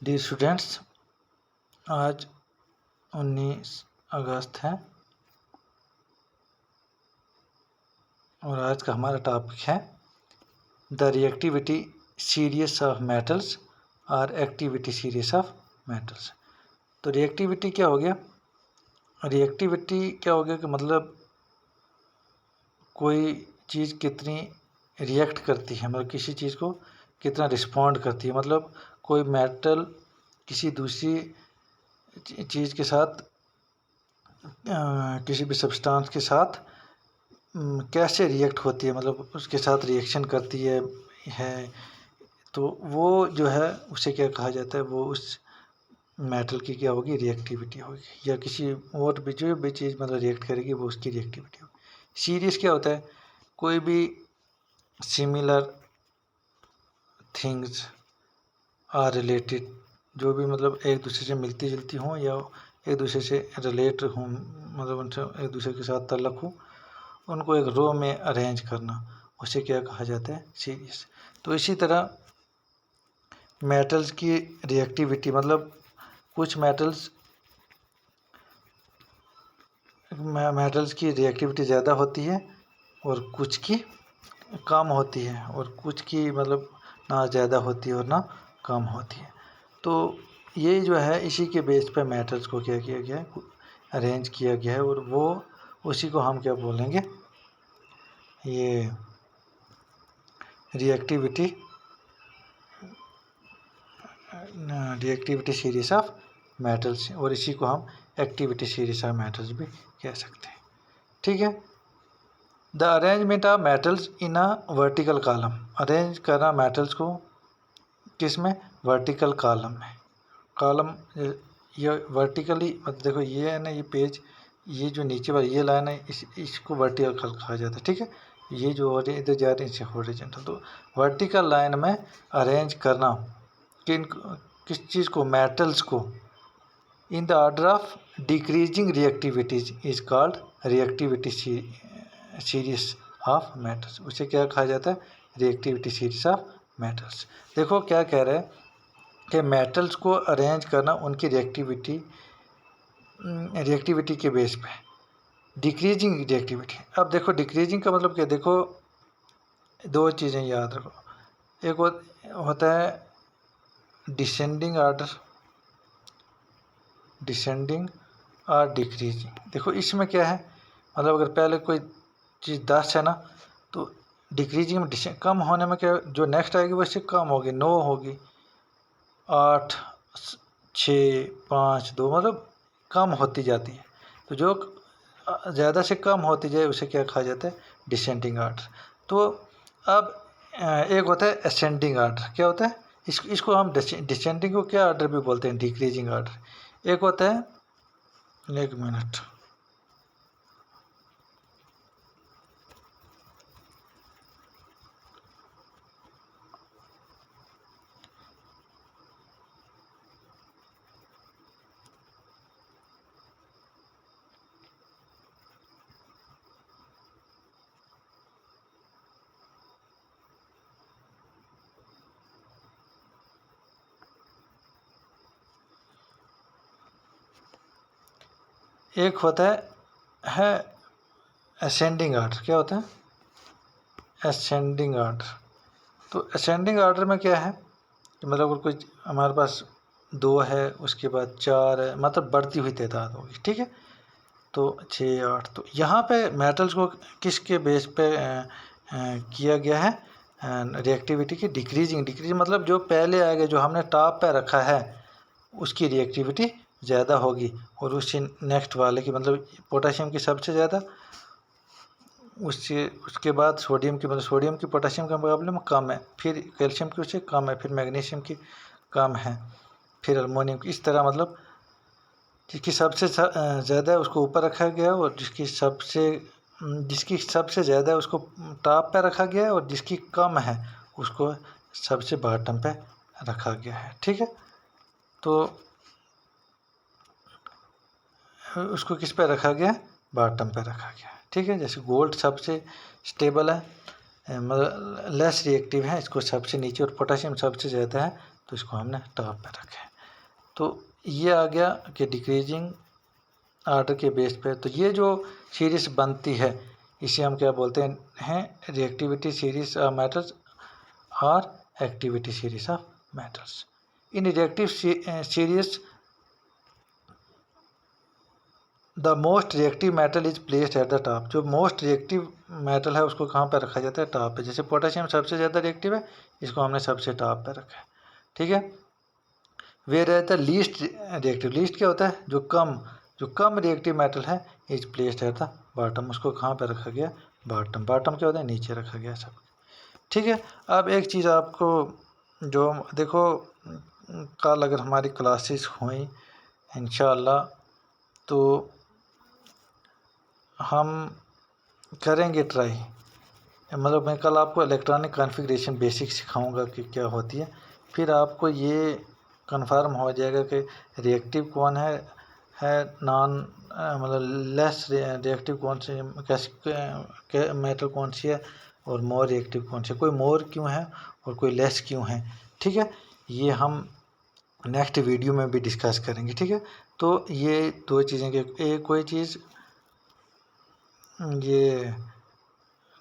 Dear students, आज 19 अगस्त है और आज का हमारा टॉपिक है the reactivity series of metals और एक्टिविटी सीरीज ऑफ मेटल्स। तो रिएक्टिविटी क्या हो गया? रिएक्टिविटी क्या हो गया कि मतलब कोई चीज़ कितनी रिएक्ट करती है, मतलब किसी चीज़ को कितना रिस्पॉन्ड करती है। मतलब कोई मेटल किसी दूसरी चीज़ के साथ किसी भी सब्सटेंस के साथ कैसे रिएक्ट होती है, मतलब उसके साथ रिएक्शन करती है तो वो जो है उसे क्या कहा जाता है, वो उस मेटल की क्या होगी, रिएक्टिविटी होगी। या किसी और भी जो भी चीज़ मतलब रिएक्ट करेगी वो उसकी रिएक्टिविटी होगी। सीरीज क्या होता है? कोई भी सिमिलर थिंग्स आर रिलेटेड, जो भी मतलब एक दूसरे से मिलती जुलती हों या एक दूसरे से रिलेट हों, मतलब उनसे एक दूसरे के साथ ताल्लुक़ हो, उनको एक रो में अरेंज करना, उसे क्या कहा जाता है, सीरीज। तो इसी तरह मेटल्स की रिएक्टिविटी, मतलब कुछ मेटल्स की रिएक्टिविटी ज़्यादा होती है और कुछ की कम होती है, और कुछ की मतलब ना ज़्यादा होती है और ना कम होती है। तो ये जो है इसी के बेस पे मेटल्स को क्या किया गया है, अरेंज किया गया है, और वो उसी को हम क्या बोलेंगे, ये रिएक्टिविटी सीरीज ऑफ मेटल्स, और इसी को हम एक्टिविटी सीरीज ऑफ मेटल्स भी कह सकते हैं। ठीक है। The arrangement of metals in a vertical column, arrange करना मेटल्स को किस में, वर्टिकल कॉलम में। कॉलम ये वर्टिकली, मतलब देखो ये है ना, ये पेज, ये जो नीचे वाली ये लाइन है, इसको वर्टिकल कहा जाता है। ठीक है। ये जो इधर जा रही है इसे हॉरिजॉन्टल। तो वर्टिकल लाइन में अरेंज करना किस चीज़ को, मेटल्स को, in the order of decreasing reactivities is called reactivity series of metals. उसे क्या कहा जाता है, रिएक्टिविटी सीरीज ऑफ मेटल्स। देखो क्या कह रहे हैं कि मेटल्स को अरेंज करना उनकी रिएक्टिविटी के बेस पे, डिक्रीजिंग रिएक्टिविटी। अब देखो डिक्रीजिंग का मतलब क्या, देखो दो चीज़ें याद रखो, एक होता है डिसेंडिंग ऑर्डर, डिसेंडिंग और डिक्रीजिंग। देखो इसमें क्या है, मतलब अगर पहले कोई चीज़ 10 है ना, तो डिक्रीजिंग में कम होने में क्या, जो नेक्स्ट आएगी वो इससे कम होगी, 9 होगी, 8, 6, 5, 2, मतलब कम होती जाती है। तो जो ज़्यादा से कम होती जाए उसे क्या कहा जाता है, डिसेंडिंग ऑर्डर। तो अब एक होता है असेंडिंग ऑर्डर। क्या होता है, इसको हम डिसेंडिंग को क्या ऑर्डर भी बोलते हैं, डिक्रीजिंग ऑर्डर। एक होता है, एक मिनट, एक होता है असेंडिंग ऑर्डर। क्या होता है, असेंडिंग ऑर्डर। तो असेंडिंग ऑर्डर में क्या है कि मतलब अगर कोई हमारे पास 2 है, उसके बाद 4 है, मतलब बढ़ती हुई तादाद होगी। ठीक है। तो 6, 8, तो यहाँ पे मेटल्स को किसके बेस पे किया गया है, रिएक्टिविटी की डिक्रीजिंग मतलब जो पहले आएगा, जो हमने टॉप पे रखा है उसकी रिएक्टिविटी ज़्यादा होगी, और उससे नेक्स्ट वाले की, मतलब पोटेशियम की सबसे ज़्यादा, उसके बाद सोडियम की, मतलब सोडियम की पोटेशियम के मुकाबले में कम है, फिर कैल्शियम की उससे कम है, फिर मैग्नीशियम की कम है, फिर अल्मोनियम की। इस तरह मतलब जिसकी सबसे ज़्यादा है उसको ऊपर रखा गया, और जिसकी सबसे ज़्यादा है उसको टॉप पे रखा गया है, और जिसकी कम है उसको सबसे बॉटम पे रखा गया है। ठीक है। तो उसको किस पे रखा गया, बॉटम पे रखा गया। ठीक है। जैसे गोल्ड सबसे स्टेबल है, मतलब लेस रिएक्टिव है, इसको सबसे नीचे, और पोटेशियम सबसे ज़्यादा है तो इसको हमने टॉप पे रखा है। तो ये आ गया कि डिक्रीजिंग आर्डर के बेस पे। तो ये जो सीरीज बनती है इसे हम क्या बोलते हैं, रिएक्टिविटी सीरीज ऑफ मेटल्स और activity series of metals. In reactive series the most reactive metal is placed at the top. जो मोस्ट रिएक्टिव मेटल है उसको कहाँ पर रखा जाता है, टॉप पे। जैसे पोटेशियम सबसे ज़्यादा रिएक्टिव है, इसको हमने सबसे टॉप पे रखा है, ठीक है। Whereas the least reactive, least क्या होता है, जो कम रिएक्टिव मेटल है, is placed at the bottom, उसको कहाँ पर रखा गया, बॉटम। बॉटम क्या होता है, नीचे रखा गया सब, ठीक है। अब एक चीज़ आपको जो देखो, कल अगर हमारी क्लासेस हुई इंशाअल्लाह तो हम करेंगे ट्राई, मतलब मैं कल आपको इलेक्ट्रॉनिक कॉन्फ़िगरेशन बेसिक सिखाऊंगा कि क्या होती है। फिर आपको ये कंफर्म हो जाएगा कि रिएक्टिव कौन है नॉन मतलब लेस रिएक्टिव कौन सी, कैसे मेटल कौन सी है, और मोर रिएक्टिव कौन सी है, कोई मोर क्यों है और कोई लेस क्यों है, ठीक है। ये हम नेक्स्ट वीडियो में भी डिस्कस करेंगे, ठीक है। तो ये दो चीज़ें कि एक कोई चीज़ ये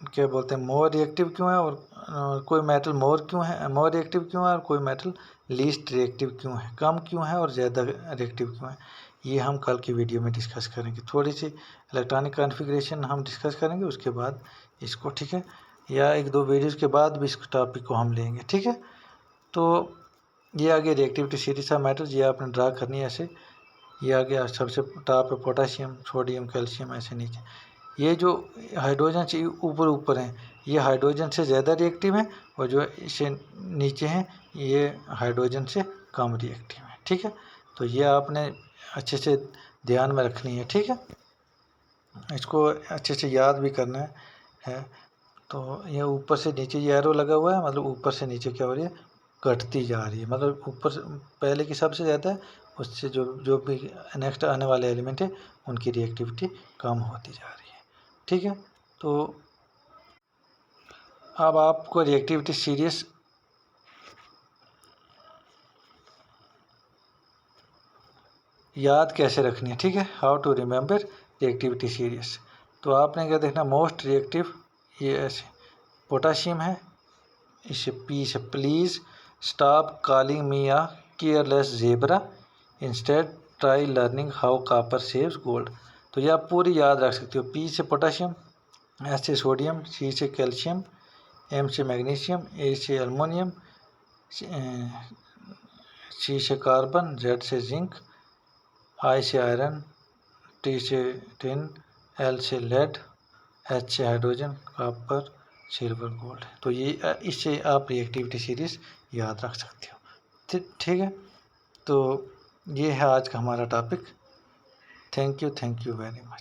क्या बोलते हैं मोर रिएक्टिव क्यों है, और कोई मेटल मोर क्यों है, मोर रिएक्टिव क्यों है, और कोई मेटल लीस्ट रिएक्टिव क्यों है, कम क्यों है और ज़्यादा रिएक्टिव क्यों है, ये हम कल की वीडियो में डिस्कस करेंगे। थोड़ी सी इलेक्ट्रॉनिक कॉन्फ़िगरेशन हम डिस्कस करेंगे, उसके बाद इसको, ठीक है, या एक दो वीडियोज़ के बाद भी इस टॉपिक को हम लेंगे, ठीक है। तो ये आगे रिएक्टिविटी सीरीज ऑफ मेटल्स, ये आपने ड्रा करनी है ऐसे। ये आ गया सबसे टॉप पे पोटेशियम, सोडियम, कैल्शियम, ऐसे नीचे। ये जो हाइड्रोजन से ऊपर हैं ये हाइड्रोजन से ज़्यादा रिएक्टिव हैं, और जो इसे नीचे हैं ये हाइड्रोजन से कम रिएक्टिव हैं, ठीक है। तो ये आपने अच्छे से ध्यान में रखनी है, ठीक है, इसको अच्छे से याद भी करना है। तो ये ऊपर से नीचे ये एरो लगा हुआ है, मतलब ऊपर से नीचे क्या हो रही है, घटती जा रही है, मतलब ऊपर से पहले की सबसे ज़्यादा है, उससे जो भी नेक्स्ट आने वाले एलिमेंट है उनकी रिएक्टिविटी कम होती जा रही है, ठीक है। तो अब आपको रिएक्टिविटी सीरीज याद कैसे रखनी है, ठीक है, how to remember reactivity series. तो आपने क्या देखना, मोस्ट रिएक्टिव ये ऐसे पोटाशियम है, इसे पी से please stop calling me a careless zebra, instead try learning how copper saves gold. तो ये आप पूरी याद रख सकते हो। पी से पोटाशियम, एस से सोडियम, सी से कैल्शियम, एम से मैग्नीशियम, ए से एल्युमिनियम, सी से कार्बन, जेड से जिंक, आई से आयरन, टी से टिन, एल से लेड, एच से हाइड्रोजन, कॉपर, सिल्वर, गोल्ड। तो ये इससे आप रिएक्टिविटी सीरीज याद रख सकते हो, ठीक है। तो ये है आज का हमारा topic. Thank you very much.